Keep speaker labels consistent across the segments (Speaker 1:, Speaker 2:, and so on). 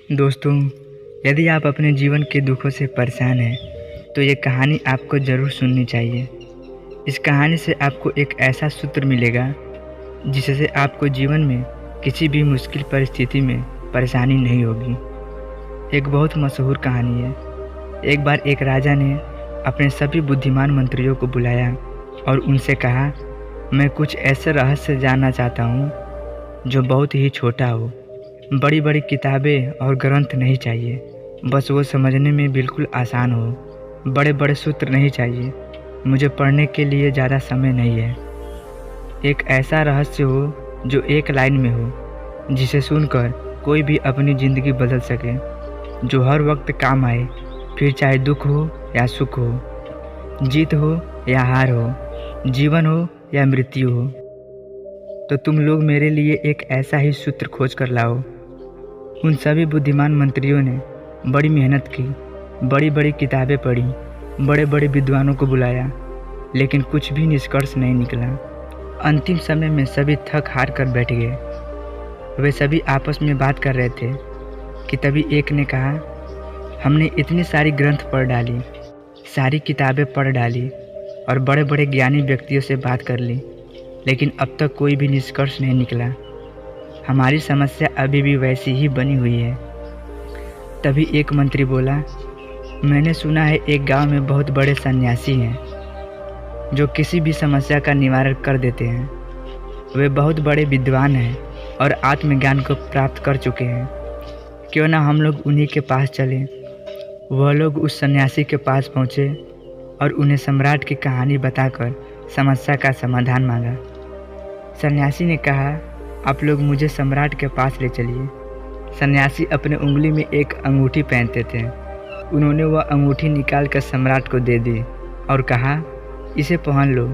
Speaker 1: दोस्तों, यदि आप अपने जीवन के दुखों से परेशान हैं तो ये कहानी आपको ज़रूर सुननी चाहिए। इस कहानी से आपको एक ऐसा सूत्र मिलेगा जिससे आपको जीवन में किसी भी मुश्किल परिस्थिति में परेशानी नहीं होगी। एक बहुत मशहूर कहानी है। एक बार एक राजा ने अपने सभी बुद्धिमान मंत्रियों को बुलाया और उनसे कहा, मैं कुछ ऐसे रहस्य जानना चाहता हूँ जो बहुत ही छोटा हो। बड़ी बड़ी किताबें और ग्रंथ नहीं चाहिए, बस वो समझने में बिल्कुल आसान हो। बड़े बड़े सूत्र नहीं चाहिए, मुझे पढ़ने के लिए ज़्यादा समय नहीं है। एक ऐसा रहस्य हो जो एक लाइन में हो, जिसे सुनकर कोई भी अपनी ज़िंदगी बदल सके, जो हर वक्त काम आए, फिर चाहे दुख हो या सुख हो, जीत हो या हार हो, जीवन हो या मृत्यु हो। तो तुम लोग मेरे लिए एक ऐसा ही सूत्र खोज कर लाओ। उन सभी बुद्धिमान मंत्रियों ने बड़ी मेहनत की, बड़ी बड़ी किताबें पढ़ी, बड़े बड़े विद्वानों को बुलाया, लेकिन कुछ भी निष्कर्ष नहीं निकला। अंतिम समय में सभी थक हार कर बैठ गए। वे सभी आपस में बात कर रहे थे कि तभी एक ने कहा, हमने इतनी सारी ग्रंथ पढ़ डाली, सारी किताबें पढ़ डाली और बड़े बड़े ज्ञानी व्यक्तियों से बात कर ली, लेकिन अब तक कोई भी निष्कर्ष नहीं निकला। हमारी समस्या अभी भी वैसी ही बनी हुई है। तभी एक मंत्री बोला, मैंने सुना है एक गांव में बहुत बड़े सन्यासी हैं जो किसी भी समस्या का निवारण कर देते हैं। वे बहुत बड़े विद्वान हैं और आत्मज्ञान को प्राप्त कर चुके हैं। क्यों ना हम लोग उन्हीं के पास चलें। वह लोग उस सन्यासी के पास पहुँचे और उन्हें सम्राट की कहानी बताकर समस्या का समाधान मांगा। सन्यासी ने कहा, आप लोग मुझे सम्राट के पास ले चलिए। सन्यासी अपने उंगली में एक अंगूठी पहनते थे। उन्होंने वह अंगूठी निकाल कर सम्राट को दे दी और कहा, इसे पहन लो,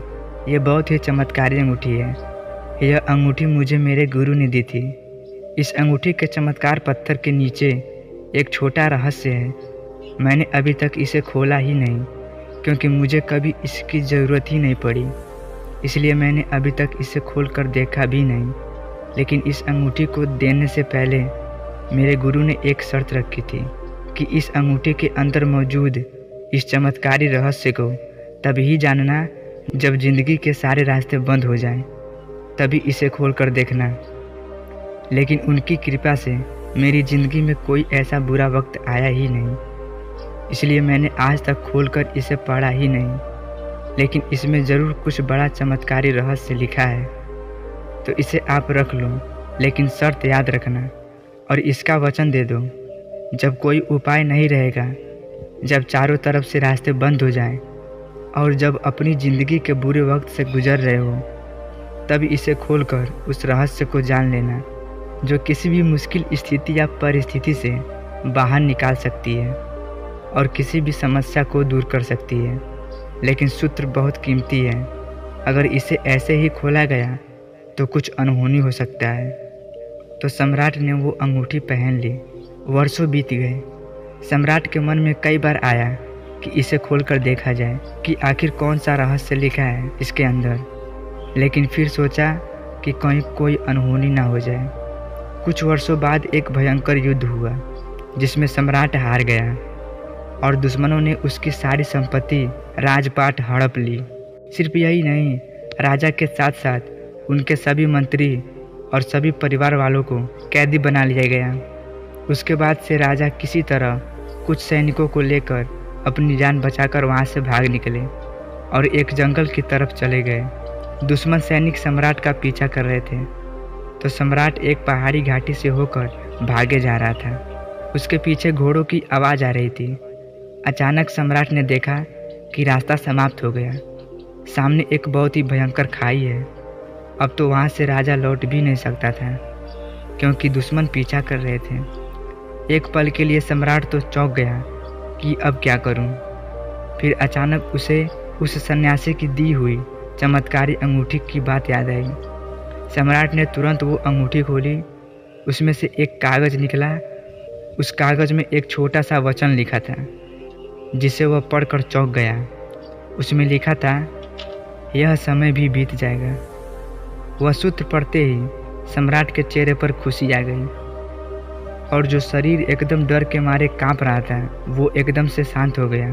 Speaker 1: यह बहुत ही चमत्कारी अंगूठी है। यह अंगूठी मुझे मेरे गुरु ने दी थी। इस अंगूठी के चमत्कार पत्थर के नीचे एक छोटा रहस्य है। मैंने अभी तक इसे खोला ही नहीं, क्योंकि मुझे कभी इसकी ज़रूरत ही नहीं पड़ी, इसलिए मैंने अभी तक इसे खोल कर देखा भी नहीं। लेकिन इस अंगूठी को देने से पहले मेरे गुरु ने एक शर्त रखी थी कि इस अंगूठी के अंदर मौजूद इस चमत्कारी रहस्य को तभी जानना जब ज़िंदगी के सारे रास्ते बंद हो जाएं, तभी इसे खोल कर देखना। लेकिन उनकी कृपा से मेरी ज़िंदगी में कोई ऐसा बुरा वक्त आया ही नहीं, इसलिए मैंने आज तक खोल कर इसे पढ़ा ही नहीं। लेकिन इसमें ज़रूर कुछ बड़ा चमत्कारी रहस्य लिखा है, तो इसे आप रख लो, लेकिन शर्त याद रखना और इसका वचन दे दो, जब कोई उपाय नहीं रहेगा, जब चारों तरफ से रास्ते बंद हो जाएं और जब अपनी ज़िंदगी के बुरे वक्त से गुजर रहे हो, तब इसे खोलकर उस रहस्य को जान लेना जो किसी भी मुश्किल स्थिति या परिस्थिति से बाहर निकाल सकती है और किसी भी समस्या को दूर कर सकती है। लेकिन सूत्र बहुत कीमती है। अगर इसे ऐसे ही खोला गया तो कुछ अनहोनी हो सकता है। तो सम्राट ने वो अंगूठी पहन ली। वर्षों बीत गए। सम्राट के मन में कई बार आया कि इसे खोलकर देखा जाए कि आखिर कौन सा रहस्य लिखा है इसके अंदर, लेकिन फिर सोचा कि कहीं कोई अनहोनी ना हो जाए। कुछ वर्षों बाद एक भयंकर युद्ध हुआ जिसमें सम्राट हार गया और दुश्मनों ने उसकी सारी संपत्ति, राजपाट हड़प ली। सिर्फ यही नहीं, राजा के साथ साथ उनके सभी मंत्री और सभी परिवार वालों को कैदी बना लिया गया। उसके बाद से राजा किसी तरह कुछ सैनिकों को लेकर अपनी जान बचाकर वहां से भाग निकले और एक जंगल की तरफ चले गए। दुश्मन सैनिक सम्राट का पीछा कर रहे थे, तो सम्राट एक पहाड़ी घाटी से होकर भागे जा रहा था। उसके पीछे घोड़ों की आवाज़ आ रही थी। अचानक सम्राट ने देखा कि रास्ता समाप्त हो गया। सामने एक बहुत ही भयंकर खाई है। अब तो वहाँ से राजा लौट भी नहीं सकता था, क्योंकि दुश्मन पीछा कर रहे थे। एक पल के लिए सम्राट तो चौंक गया कि अब क्या करूं। फिर अचानक उसे उस सन्यासी की दी हुई चमत्कारी अंगूठी की बात याद आई। सम्राट ने तुरंत वो अंगूठी खोली। उसमें से एक कागज़ निकला। उस कागज़ में एक छोटा सा वचन लिखा था, जिसे वह पढ़कर चौंक गया। उसमें लिखा था, यह समय भी बीत जाएगा। वह सूत्र पढ़ते ही सम्राट के चेहरे पर खुशी आ गई। और जो शरीर एकदम डर के मारे कांप रहा था वो एकदम से शांत हो गया।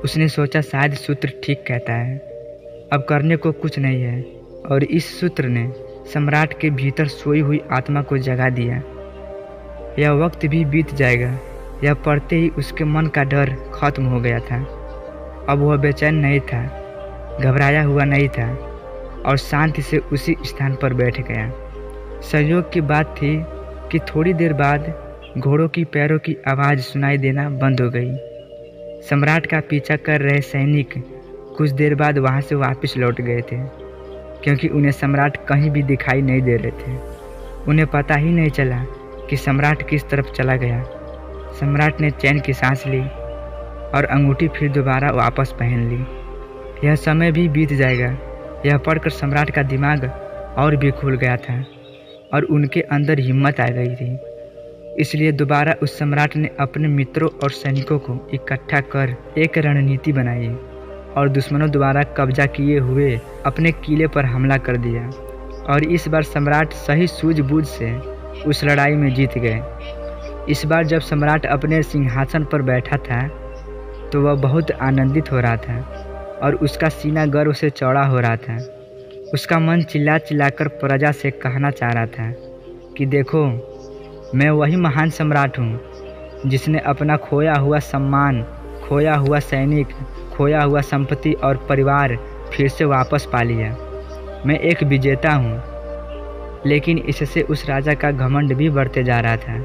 Speaker 1: उसने सोचा शायद सूत्र ठीक कहता है, अब करने को कुछ नहीं है। और इस सूत्र ने सम्राट के भीतर सोई हुई आत्मा को जगा दिया। यह वक्त भी बीत जाएगा, यह पढ़ते ही उसके मन का डर खत्म हो गया था। अब वह बेचैन नहीं था, घबराया हुआ नहीं था और शांति से उसी स्थान पर बैठ गया। संयोग की बात थी कि थोड़ी देर बाद घोड़ों की पैरों की आवाज़ सुनाई देना बंद हो गई। सम्राट का पीछा कर रहे सैनिक कुछ देर बाद वहां से वापस लौट गए थे, क्योंकि उन्हें सम्राट कहीं भी दिखाई नहीं दे रहे थे। उन्हें पता ही नहीं चला कि सम्राट किस तरफ चला गया। सम्राट ने चैन की सांस ली और अंगूठी फिर दोबारा वापस पहन ली। यह समय भी बीत जाएगा, यह पढ़कर सम्राट का दिमाग और भी खुल गया था और उनके अंदर हिम्मत आ गई थी। इसलिए दोबारा उस सम्राट ने अपने मित्रों और सैनिकों को इकट्ठा कर एक रणनीति बनाई और दुश्मनों द्वारा कब्जा किए हुए अपने किले पर हमला कर दिया। और इस बार सम्राट सही सूझबूझ से उस लड़ाई में जीत गए। इस बार जब सम्राट अपने सिंहासन पर बैठा था तो वह बहुत आनंदित हो रहा था और उसका सीना गर्व से चौड़ा हो रहा था। उसका मन चिल्ला चिल्लाकर प्रजा से कहना चाह रहा था कि देखो, मैं वही महान सम्राट हूँ जिसने अपना खोया हुआ सम्मान, खोया हुआ सैनिक, खोया हुआ संपत्ति और परिवार फिर से वापस पा लिया। मैं एक विजेता हूँ। लेकिन इससे उस राजा का घमंड भी बढ़ते जा रहा था।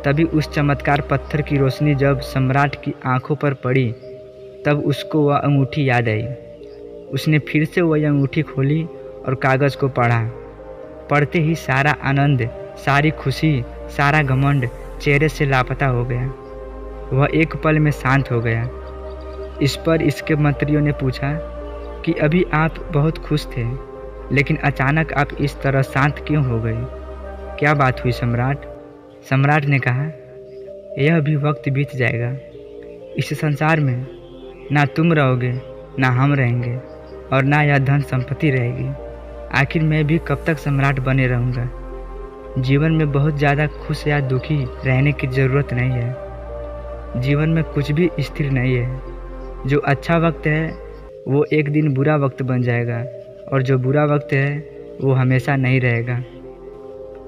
Speaker 1: तभी उस चमत्कार पत्थर की रोशनी जब सम्राट की आंखों पर पड़ी तब उसको वह अंगूठी याद आई। उसने फिर से वह अंगूठी खोली और कागज़ को पढ़ा। पढ़ते ही सारा आनंद, सारी खुशी, सारा घमंड चेहरे से लापता हो गया। वह एक पल में शांत हो गया। इस पर इसके मंत्रियों ने पूछा कि अभी आप बहुत खुश थे, लेकिन अचानक आप इस तरह शांत क्यों हो गए? क्या बात हुई सम्राट? सम्राट ने कहा, यह भी वक्त बीत जाएगा। इस संसार में ना तुम रहोगे, ना हम रहेंगे और ना यह धन संपत्ति रहेगी। आखिर मैं भी कब तक सम्राट बने रहूँगा? जीवन में बहुत ज़्यादा खुश या दुखी रहने की ज़रूरत नहीं है। जीवन में कुछ भी स्थिर नहीं है। जो अच्छा वक्त है वो एक दिन बुरा वक्त बन जाएगा और जो बुरा वक्त है वो हमेशा नहीं रहेगा।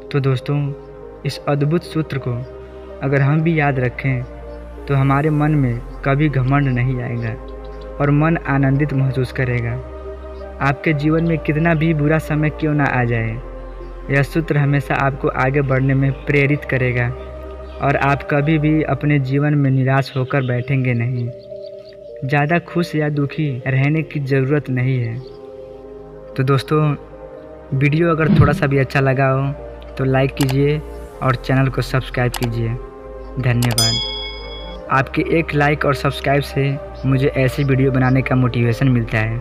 Speaker 1: तो दोस्तों, इस अद्भुत सूत्र को अगर हम भी याद रखें तो हमारे मन में कभी घमंड नहीं आएगा और मन आनंदित महसूस करेगा। आपके जीवन में कितना भी बुरा समय क्यों ना आ जाए, यह सूत्र हमेशा आपको आगे बढ़ने में प्रेरित करेगा और आप कभी भी अपने जीवन में निराश होकर बैठेंगे नहीं। ज़्यादा खुश या दुखी रहने की ज़रूरत नहीं है। तो दोस्तों, वीडियो अगर थोड़ा सा भी अच्छा लगा हो तो लाइक कीजिए और चैनल को सब्सक्राइब कीजिए। धन्यवाद। आपके एक लाइक और सब्सक्राइब से मुझे ऐसी वीडियो बनाने का मोटिवेशन मिलता है।